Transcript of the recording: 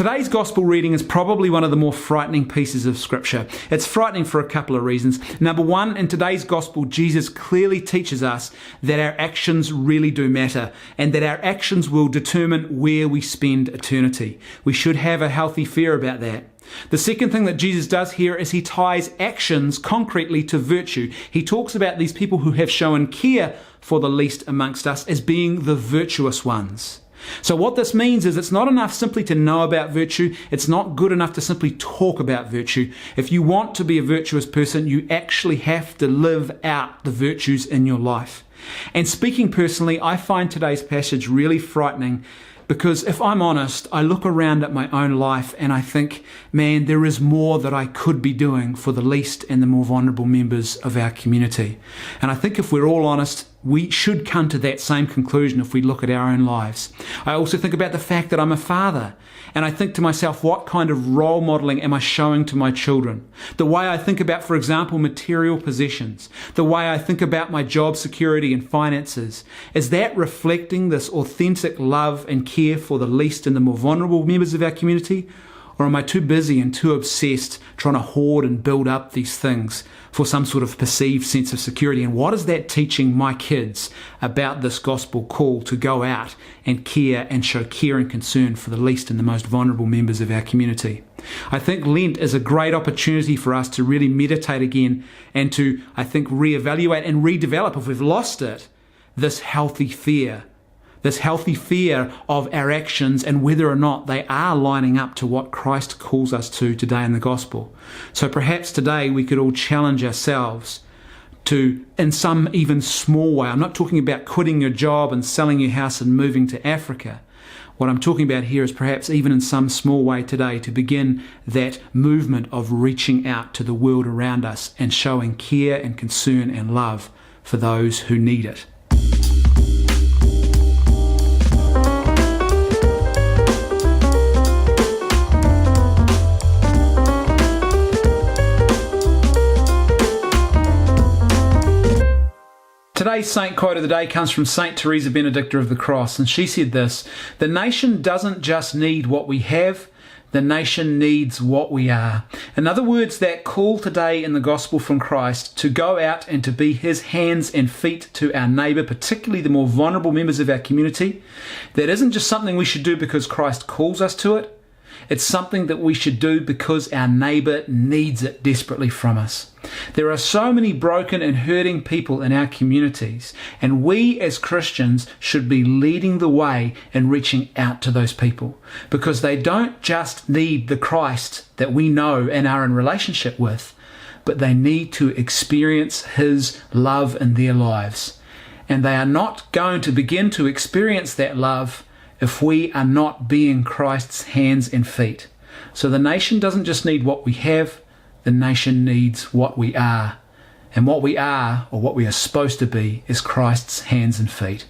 Today's gospel reading is probably one of the more frightening pieces of scripture. It's frightening for a couple of reasons. Number one, in today's gospel, Jesus clearly teaches us that our actions really do matter and that our actions will determine where we spend eternity. We should have a healthy fear about that. The second thing that Jesus does here is he ties actions concretely to virtue. He talks about these people who have shown care for the least amongst us as being the virtuous ones. So what this means is it's not enough simply to know about virtue. It's not good enough to simply talk about virtue. If you want to be a virtuous person, you actually have to live out the virtues in your life. And speaking personally, I find today's passage really frightening because if I'm honest, I look around at my own life and I think, man, there is more that I could be doing for the least and the more vulnerable members of our community. And I think if we're all honest, we should come to that same conclusion if we look at our own lives. I also think about the fact that I'm a father, and I think to myself, what kind of role modeling am I showing to my children? The way I think about, for example, material possessions, the way I think about my job security and finances, is that reflecting this authentic love and care for the least and the more vulnerable members of our community? Or am I too busy and too obsessed trying to hoard and build up these things for some sort of perceived sense of security? And what is that teaching my kids about this gospel call to go out and care and show care and concern for the least and the most vulnerable members of our community? I think Lent is a great opportunity for us to really meditate again and to, I think, reevaluate and redevelop, if we've lost it, this healthy fear of our actions and whether or not they are lining up to what Christ calls us to today in the gospel. So perhaps today we could all challenge ourselves to, in some even small way, I'm not talking about quitting your job and selling your house and moving to Africa. What I'm talking about here is perhaps even in some small way today to begin that movement of reaching out to the world around us and showing care and concern and love for those who need it. Today's saint quote of the day comes from Saint Teresa Benedicta of the Cross, and she said this: "The nation doesn't just need what we have, the nation needs what we are." In other words, that call today in the gospel from Christ to go out and to be his hands and feet to our neighbour, particularly the more vulnerable members of our community, that isn't just something we should do because Christ calls us to it. It's something that we should do because our neighbour needs it desperately from us. There are so many broken and hurting people in our communities, and we as Christians should be leading the way in reaching out to those people, because they don't just need the Christ that we know and are in relationship with, but they need to experience his love in their lives. And they are not going to begin to experience that love if we are not being Christ's hands and feet. So the nation doesn't just need what we have, the nation needs what we are. And what we are, or what we are supposed to be, is Christ's hands and feet.